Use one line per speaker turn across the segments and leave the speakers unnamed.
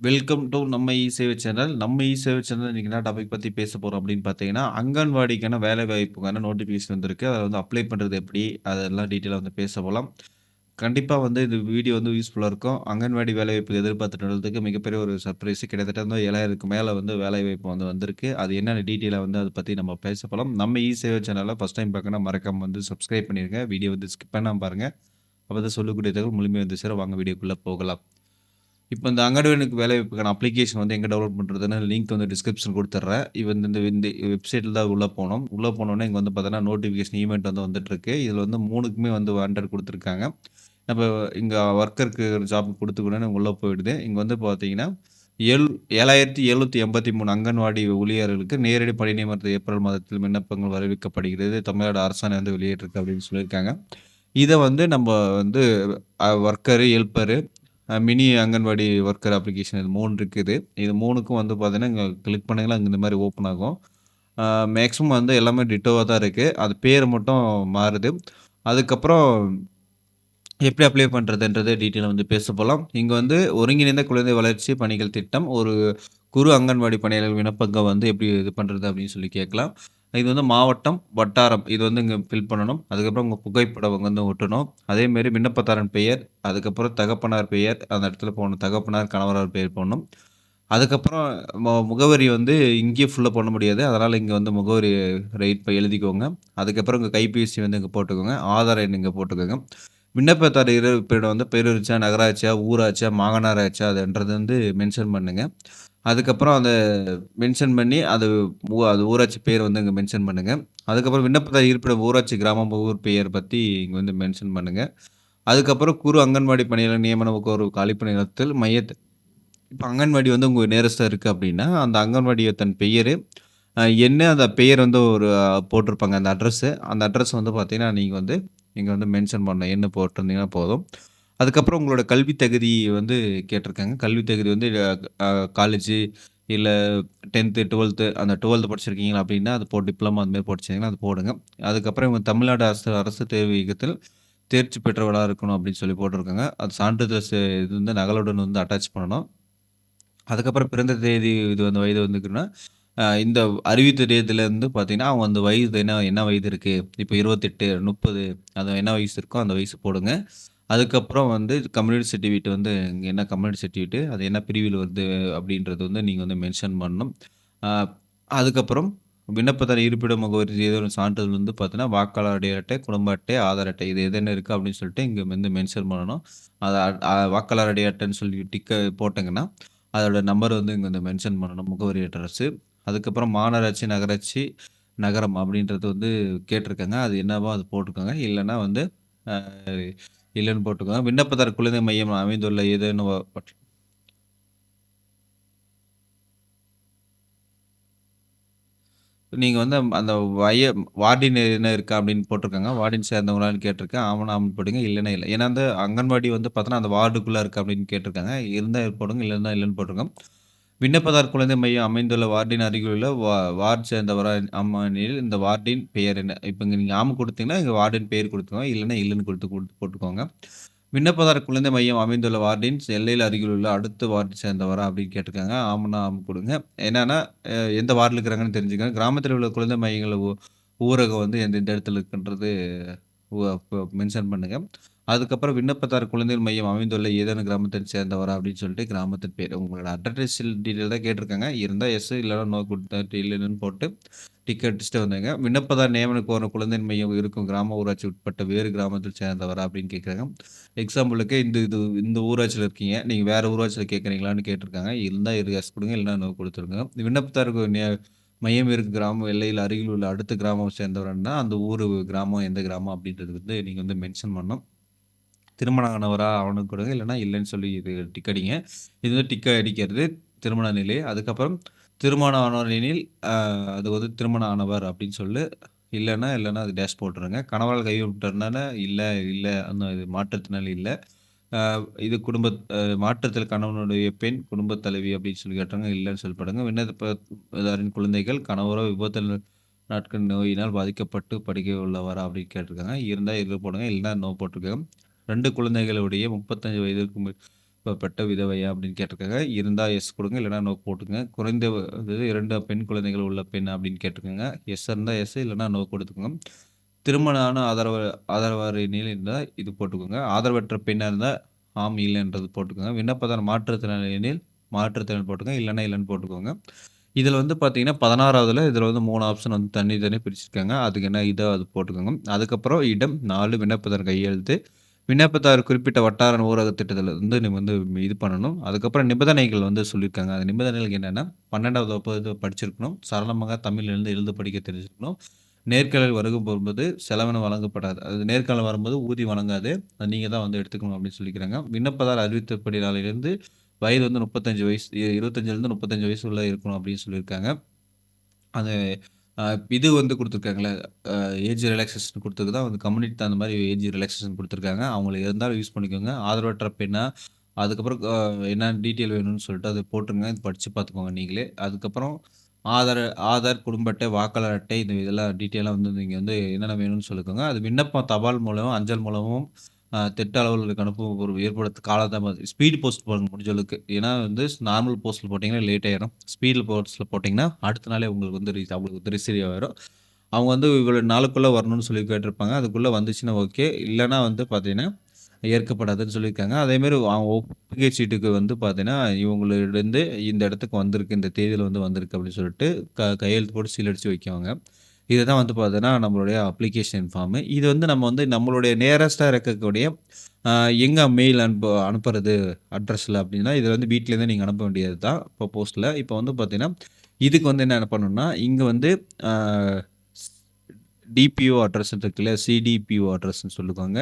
Welcome to நம்ம இ-சேவை channel. நம்ம இ-சேவை channel இன்னைக்கு என்ன டாபிக் பத்தி பேச போறோம் அப்படின்னு பார்த்தீங்கன்னா, அங்கன்வாடிக்கான வேலைவாய்ப்புக்கான நோட்டிஃபிகேஷன் வந்திருக்கு. அத வந்து அப்ளை பண்றது எப்படி? அதெல்லாம் டீட்டெயிலா வந்து பேச போலாம். கண்டிப்பா வந்து இந்த வீடியோ வந்து யூஸ்ஃபுல்லா இருக்கும். அங்கன்வாடி வேலைவாய்ப்பு எதிர்பார்த்துட்டு மிகப்பெரிய ஒரு சர்ப்ரைஸ் கிட்டத்தட்ட வந்து 7,000க்கு மேல வந்து வேலைவாய்ப்பு வந்து வந்திருக்கு. அது என்னென்ன டீட்டெயிலா வந்து அத பத்தி நம்ம பேச போலாம். நம்ம இ-சேவை சேனல ஃபர்ஸ்ட் டைம் பார்க்கணும்னா மறக்காம வந்து சப்ஸ்கிரைப் பண்ணிருங்க. வீடியோ வந்து ஸ்கிப் பண்ணாம பாருங்க. அப்பதான் சொல்லக்கூடிய தகவல் முழுமையா வந்து சேரும். வாங்க வீடியோக்குள்ள போகலாம். இப்ப இந்த அங்கன்வாடிக்கு வேலைவாய்ப்புக்கான அப்ளிகேஷன் வந்து எங்க டவுன்லோட் பண்றதுன்னு லிங்க் வந்து டிஸ்கிரிப்ஷன் குடுத்துடுறேன். இந்த வெப்சைட்ல தான் உள்ள போணும். உள்ள போனோனே இங்க வந்து பார்த்தீங்கன்னா, நோட்டிஃபிகேஷன் ஈவென்ட் வந்து வந்துட்டுருக்கு. இதுல வந்து 3க்குமே வந்து வாண்டட் குடுத்துருக்காங்க. நம்ம இங்க வொர்க்கருக்கு ஜாப் குடுத்துக்கணும்னு உள்ள போயிடுது. இங்க வந்து பார்த்தீங்கன்னா, ஏழ் 7,783 அங்கன்வாடி ஊழியர்களுக்கு நேரடி பணி நியமனத்தை ஏப்ரல் மாதத்தில் விண்ணப்பங்கள் வரவேற்கப்படுகிறது. தமிழ்நாடு அரசாணை வந்து வெளியிட்டிருக்கு அப்படின்னு சொல்லியிருக்காங்க. இத வந்து நம்ம வந்து worker, helper, mini anganwadi worker application இது 3 இருக்குது. இது 3க்கும் வந்து பார்த்தீங்கன்னா, இங்க கிளிக் பண்ணீங்கன்னா, அங்க இந்த மாரி ஓப்பன் ஆகும். ஆ மேக்ஸிமம் வந்து எல்லாமே டிட்டோவா தான் இருக்கு. அது பேரு மட்டும் மாறுது. அதுக்கப்புறம் எப்படி அப்ளை பண்றதுன்றத டீட்டெயிலா வந்து பேச போலாம். இங்க வந்து ஒருங்கிணைந்த குழந்தை வளர்ச்சி பணிகள் திட்டம், ஒரு குறு அங்கன்வாடி பணியாளர் விண்ணப்பங்க வந்து எப்படி இது பண்றது அப்படின்னு சொல்லி கேட்கலாம். இது வந்து மாவட்டம், வட்டாரம் இது வந்து இங்க ஃபில் பண்ணணும். அதுக்கப்புறம் உங்க புகைப்படம் வந்து ஒட்டணும். அதேமாரி விண்ணப்பதாரன் பெயர், அதுக்கப்புறம் தகப்பனார் பெயர், அந்த இடத்துல போடணும். தகப்பனார், கணவரார் பெயர் போடணும். அதுக்கப்புறம் முகவரி வந்து இங்கேயே ஃபுல்லா பண்ண முடியாது. அதனால இங்க வந்து முகவரி எழுதிக்கோங்க. அதுக்கப்புறம் உங்க கைபேசி வந்து இங்க போட்டுக்கோங்க. ஆதார் எண் இங்க போட்டுக்கோங்க. விண்ணப்பதாரர் இருப்பிடம் வந்து பேரூராட்சியா, நகராட்சியா, ஊராட்சியா, மாநகராட்சியா அதுன்றது வந்து மென்ஷன் பண்ணுங்க. அதுக்கப்புறம் அத மென்ஷன் பண்ணி அது ஊராட்சி பேர் வந்து இங்க மென்ஷன் பண்ணுங்க. அதுக்கப்புறம் விண்ணப்பதாரர் இருப்பிடம் ஊராட்சி, கிராமம், ஊர் பெயர் பத்தி இங்க வந்து மென்ஷன் பண்ணுங்க. அதுக்கப்புறம் குறு அங்கன்வாடி பணியாளர் நியமன ஒரு காலிப்பணியிடத்தில் இப்ப அங்கன்வாடி வந்து உங்க நியரஸ்ட்டா இருக்கு அப்டின்னா, அந்த அங்கன்வாடியத்தன் பெயரு, என்ன அந்த பெயர் வந்து ஒரு போட்டிருப்பாங்க அந்த அட்ரஸு. அந்த அட்ரஸ் வந்து பார்த்தீங்கன்னா, நீங்க வந்து இங்க வந்து மென்ஷன் பண்ணணும். எண்ணு போட்டிருந்தீங்கன்னா போதும். அதுக்கப்புறம் உங்களோட கல்வி தகுதி வந்து கேட்டிருக்காங்க. கல்வி தகுதி வந்து அ காலேஜு இல்ல 10த், 12த் அந்த 12த் படிச்சிருக்கீங்க அப்டின்னா, அது டிப்ளமோ அந்த மாரி படிச்சீங்கன்னா அது போடுங்க. அதுக்கப்புறம் இவங்க தமிழ்நாடு அரசு அரசு தேர்வு இயக்கத்தில் தேர்ச்சி பெற்றவளா இருக்கணும் அப்டின்னு சொல்லி போட்டிருக்காங்க. அது சான்றிதழ் இது வந்து நகலுடன் வந்து அட்டாச் பண்ணணும். அதுக்கப்புறம் பிறந்த தேதி இது வந்து வயது வந்துக்குன்னா, இந்த அறிவித்த தேதியிலேருந்து பார்த்தீங்கன்னா, அவங்க அந்த வயது என்ன என்ன வயது இருக்கு? இப்ப 28, 30 அது என்ன வயசு இருக்கோ அந்த வயசு போடுங்க. அதுக்கப்புறம் வந்து கம்யூனிட்டி சர்டிஃபிகேட் வந்து இங்க என்ன கம்யூனிட்டி சர்டிஃபிகேட் அது என்ன பிரிவில் வருது அப்படின்றது வந்து நீங்க வந்து மென்ஷன் பண்ணணும். அ அதுக்கப்புறம் விண்ணப்பதாரர் இருப்பிட முகவரி ஏதோ ஒரு சான்றிதழ் வந்து பார்த்தீங்கன்னா, வாக்காளர் அடையாள அட்டை, குடும்ப அட்டை, ஆதார் அட்டை இது எது என்ன இருக்கு அப்படின்னு சொல்லிட்டு இங்க வந்து மென்ஷன் பண்ணணும். அத வாக்காளர் அடையாள அட்டைன்னு சொல்லி போட்டீங்கன்னா அதோட நம்பர் வந்து இங்க வந்து மென்ஷன் பண்ணணும். முகவரி அட்ரஸு. அதுக்கப்புறம் மாநகராட்சி, நகராட்சி, நகரம் அப்படின்றது வந்து கேட்டிருக்காங்க. அது என்னவோ அது போட்டுக்கோங்க. இல்லன்னா வந்து அ இல்லன்னு போட்டுக்கோங்க. விண்ணப்பதாரர் குழந்தை மையம் அமைந்துள்ள ஏதேனும் நீங்க வந்து அந்த வார்டின் என்ன இருக்கா அப்படின்னு போட்டிருக்காங்க. வார்டின் சேர்ந்தவங்களான்னு கேட்டிருக்கேன். ஆமான்னா ஆமான்னு போடுங்க. இல்லன்னா இல்ல. ஏன்னா வந்து அங்கன்வாடி வந்து பார்த்தோன்னா, அந்த வார்டுக்குள்ள இருக்கா அப்படின்னு கேட்டிருக்காங்க. இருந்தா போடுங்க. இல்லன்னா இல்லன்னு போட்டுருங்க. விண்ணப்பதார் குழந்தை மையம் அமைந்துள்ள வார்டின் அருகிலுள்ள வார்ட் சேர்ந்தவரா ஆமானெனில், இந்த வார்டின் பெயர் என்ன? இப்ப இங்க நீங்க ஆம் குடுத்தீங்கன்னா, இங்க வார்டின் பெயர் குடுத்துக்கோங்க. இல்லன்னா இல்லன்னு குடுத்து போட்டுக்கோங்க. விண்ணப்பதாரர் குழந்தை மையம் அமைந்துள்ள வார்டின் எல்லையில் அருகிலுள்ள அடுத்த வார்டு சேர்ந்தவரா? அப்படின்னு கேட்டிருக்காங்க. ஆம்ன்னா ஆம் குடுங்க. என்னன்னா, எந்த வார்டுல இருக்கிறாங்கன்னு தெரிஞ்சுக்கங்க. கிராமத்தில உள்ள குழந்தை மையங்கள் ஊரகம் வந்து எந்த இடத்துல இருக்குன்றது மென்ஷன் பண்ணுங்க. அதுக்கப்புறம் விண்ணப்பதாரர் குழந்தைகள் மையம் அமைந்துள்ள ஏதேனும் கிராமத்தை சேர்ந்தவரா அப்படின்னு சொல்லிட்டு கிராமத்தின் பேர். உங்களோட அட்ரஸ் டீட்டெயில் தான் கேட்டிருக்காங்க. இருந்தா எஸ் இல்லன்னா நோ குடுத்துட்டு இல்லன்னு போட்டு டிக் அடிச்சுட்டு வந்துங்க. விண்ணப்பதாரர் நியமன கோரும் குழந்தை மையம் இருக்கும் கிராம ஊராட்சி உட்பட்ட வேறு கிராமத்தில் சேர்ந்தவரா அப்படின்னு கேட்குறாங்க. எக்ஸாம்பிளுக்கு இந்த ஊராட்சியில இருக்கீங்க. நீங்க வேற ஊராட்சியில கேட்குறீங்களான்னு கேட்டிருக்காங்க. இருந்தா எஸ் குடுங்க. இல்லன்னா நோ குடுத்துருங்க. விண்ணப்பதாரருக்கு மையம் இருக்கு கிராமம் எல்லையில் அருகில் உள்ள அடுத்த கிராமம் சேர்ந்தவர்னா, அந்த ஊரு கிராமம் எந்த கிராமம் அப்படின்றது வந்து நீங்க வந்து மென்ஷன் பண்ணணும். திருமணம் ஆனவரா அவனுக்கு கொடுங்க. இல்லன்னா இல்லன்னு சொல்லி இது டிக் அடிங்க. இது வந்து டிக் அடிக்கிறது திருமண நிலை. அதுக்கப்புறம் திருமணம் ஆனவர் எனில், அது வந்து திருமணம் ஆனவர் அப்படின்னு சொல்லு. இல்லன்னா அது டேஷ் போட்டுருங்க. கணவரால் கைவிட்டதுனால இல்ல, இல்ல அந்த இது மாற்றுத்திறனாளி இல்ல. அ இது மாற்றத்தில் கணவனுடைய பெண் குடும்பத் தலைவி அப்படின்னு சொல்லி கேட்டாங்க. இல்லன்னு சொல்லி போடுங்க. விண்ணப்பதாரின் குழந்தைகள் கணவரோ விபத்தில் நாட்கள் நோயினால் பாதிக்கப்பட்டு படுக்கை உள்ளவரா அப்படின்னு கேட்டிருக்காங்க. இருந்தா இது போடுங்க. இல்லன்னா நோ போட்டுக்கோங்க. 2 குழந்தைகளுடைய 35 வயதிற்கு பெற்ற விதவையா அப்படின்னு கேட்டிருக்காங்க. இருந்தா எஸ் குடுங்க. இல்லன்னா நோ போட்டுக்கங்க. குறைந்த அதாவது 2 பெண் குழந்தைகள் உள்ள பெண் அப்படின்னு கேட்டிருக்காங்க. எஸ் இருந்தா எஸ் இல்லன்னா நோ குடுத்துக்கங்க. திருமணம் ஆன ஆதரவற்ற நிலையில் இருந்தா இது போட்டுக்கோங்க. ஆதரவற்ற பெண்ணா இருந்தா ஆம், இல்லைன்றது போட்டுக்கோங்க. விண்ணப்பதாரர் மாற்றுத்திறனாளி எனில் மாற்றுத்திறன் போட்டுக்கோங்க. இல்லன்னா இல்லன்னு போட்டுக்கோங்க. இதில வந்து பார்த்தீங்கன்னா 16வதுல இதில வந்து 3 ஆப்ஷன் வந்து தனி தனியா பிரிச்சிருக்காங்க. அதுக்கு என்ன இதோ அது போட்டுக்கோங்க. அதுக்கப்புறம் இடம் 4 விண்ணப்பதாரர் கையெழுத்து. விண்ணப்பதாரர் குறிப்பிட்ட வட்டார ஊரக திட்டத்தில வந்து நீங்க வந்து இது பண்ணணும். அதுக்கப்புறம் நிபந்தனைகள் வந்து சொல்லியிருக்காங்க. அந்த நிபந்தனைகள் என்னன்னா 12வது வகுப்பு படிச்சிருக்கணும். சரளமாக தமிழ் எழுத படிக்க தெரிஞ்சிருக்கணும். நேர்காணல் வருகை போகும்போது செலவினம் வழங்கப்படாது. அது நேர்காணல் வரும்போது ஊதியம் வழங்காது. அது நீங்க தான் வந்து எடுத்துக்கணும் அப்படின்னு சொல்லிக்கிறாங்க. விண்ணப்பதாரர் அறிவித்தபடி நாளிலிருந்து வயது வந்து 35 வயசு 25லேருந்து 35 வயசுக்குள்ள இருக்கணும் அப்படின்னு சொல்லியிருக்காங்க. அது அ இது வந்து குடுத்துருக்காங்கல்ல, ஏஜ் ரிலாக்சேஷன் குடுத்தது தான் வந்து கம்யூனிட்டிக்கு தகுந்த மாரி ஏஜ் ரிலாக்சேஷன் குடுத்துருக்காங்க. அவங்களுக்கு இருந்தாலும் யூஸ் பண்ணிக்கோங்க. ஆதரவற்ற பெண்ணா, அதுக்கப்புறம் என்ன டீட்டெயில் வேணும்னு சொல்லிட்டு அத போட்டுருங்க. இது படிச்சு பார்த்துக்கோங்க நீங்களே. அதுக்கப்புறம் ஆதார் ஆதார், குடும்ப அட்டை, வாக்காளர் அட்டை இதெல்லாம் டீட்டெயிலா வந்து நீங்க வந்து என்னென்ன வேணும்னு சொல்லிக்கோங்க. அது விண்ணப்பம் தபால் மூலம், அஞ்சல் மூலமும் திட்ட அலுவலருக்கு அனுப்பும் ஒரு ஏற்படுத்த காலதாமதம் ஸ்பீட் போஸ்ட் போடுங்க முடிஞ்ச அளவுக்கு. ஏன்னா வந்து நார்மல் போஸ்ட்ல போட்டீங்கன்னா லேட் ஆயிரும். ஸ்பீட் போஸ்ட்ல போட்டீங்கன்னா, அடுத்த நாளே உங்களுக்கு வந்து அவங்களுக்கு வந்து ரிசீவ் ஆயிரும். அவங்க வந்து இவ்வளோ நாளுக்குள்ள வரணும்னு சொல்லி கேட்டிருப்பாங்க. அதுக்குள்ள வந்துச்சுன்னா ஓகே. இல்லன்னா வந்து பார்த்தீங்கன்னா, ஏற்கப்படாதுன்னு சொல்லியிருக்காங்க. அதேமாரி அவங்க ஒப்புகை சீட்டுக்கு வந்து பார்த்தீங்கன்னா, இவங்களிடந்து இந்த இடத்துக்கு வந்திருக்கு, இந்த தேதியில வந்து வந்திருக்கு அப்படின்னு சொல்லிட்டு கையெழுத்து போட்டு சீல் அடிச்சு வைக்குவாங்க. இதுதான் வந்து பார்த்தீங்கன்னா, நம்மளுடைய அப்ளிகேஷன் ஃபார்மு. இது வந்து நம்ம வந்து நம்மளுடைய நியரஸ்ட்டா இருக்கக்கூடிய அ எங்க மெயில் அனுப்புறது அட்ரஸ்ல அப்டின்னா, இது வந்து வீட்லேருந்தே நீங்க அனுப்ப வேண்டியது தான். இப்போ போஸ்ட்ல. இப்போ வந்து பார்த்தீங்கன்னா, இதுக்கு வந்து என்ன பண்ணணும்னா, இங்க வந்து அ ஸ் டிபிஓ அட்ரஸ் இருக்குல்ல, சிடிபிஓ அட்ரஸ்ன்னு சொல்லுவாங்க.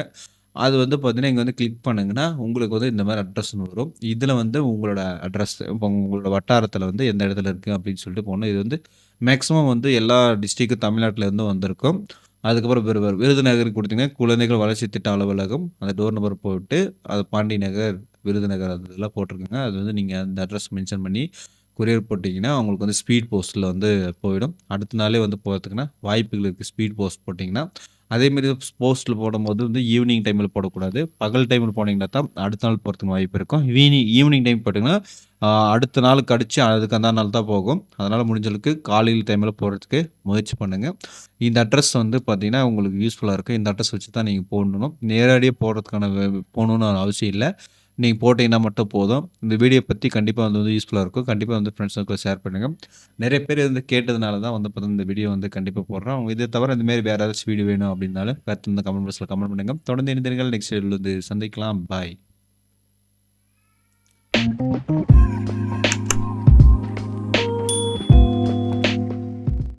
அது வந்து பார்த்தீங்கன்னா, இங்க வந்து கிளிக் பண்ணுங்கன்னா, உங்களுக்கு வந்து இந்த மாரி அட்ரஸ்ன்னு வரும். இதுல வந்து உங்களோட அட்ரஸ் இப்போ உங்களோட வட்டாரத்தில வந்து எந்த இடத்துல இருக்கு அப்படின்னு சொல்லிட்டு போடணும். இது வந்து மேக்ஸிமம் வந்து எல்லா டிஸ்ட்ரிக்ட் தமிழ்நாட்டுல இருந்தும் வந்திருக்கும். அதுக்கப்புறம் விருதுநகர் குடுத்தீங்கன்னா, குழந்தைகள் வளர்ச்சி திட்ட அலுவலகம். அந்த டோர் நம்பர் போட்டு, அது பாண்டி நகர், விருதுநகர் அது இதெல்லாம் போட்டுருக்குங்க. அது வந்து நீங்க அந்த அட்ரஸ் மென்ஷன் பண்ணி கொரியர் போட்டீங்கன்னா, உங்களுக்கு வந்து ஸ்பீட் போஸ்ட்ல வந்து போயிடும். அடுத்த நாளே வந்து போறதுக்குன்னா வாய்ப்புகள் இருக்கு. ஸ்பீட் போஸ்ட் போட்டீங்கன்னா. அதேமாரி போஸ்ட்ல போடும்போது வந்து ஈவினிங் டைம்ல போடக்கூடாது. பகல் டைம்ல போனீங்கன்னா தான் அடுத்த நாள் போறதுக்கு வாய்ப்பு இருக்கும். ஈவினிங் டைம் போட்டீங்கன்னா, அடுத்த நாள் கழிச்சு அதுக்கு அந்த நாள் தான் போகும். அதனால முடிஞ்ச அளவுக்கு காலையில டைம்ல போடுறதுக்கு முயற்சி பண்ணுங்க. இந்த அட்ரஸ் வந்து பார்த்தீங்கன்னா, உங்களுக்கு யூஸ்ஃபுல்லா இருக்கும். இந்த அட்ரஸ் வச்சு தான் நீங்க போடணும். நேரடியா போடுறதுக்கான போகணும்னு அவசியம் இல்ல. நீங்க போட்டீங்கன்னா மட்டும் போதும். இந்த வீடியோ பத்தி கண்டிப்பா வந்து யூஸ்ஃபுல்லா இருக்கும். கண்டிப்பா வந்து ஃப்ரெண்ட்ஸ் சர்க்கிள்ல ஷேர் பண்ணுங்க. நெறைய பேர் வந்து கேட்டதுனால தான் வந்து பார்த்தீங்கன்னா, இந்த வீடியோ வந்து கண்டிப்பா போடுறோம். அவங்க இத தவிர இந்த மாரி வேற ஏதாச்சும் வீடியோ வேணும் அப்டின்னாலும் கருத்து இருந்தா கமெண்ட் பாக்ஸ்ல கமெண்ட் பண்ணுங்க. தொடர்ந்து இணைந்திருங்கள். நெக்ஸ்ட் வீடியோல வந்து சந்திக்கலாம். பாய்.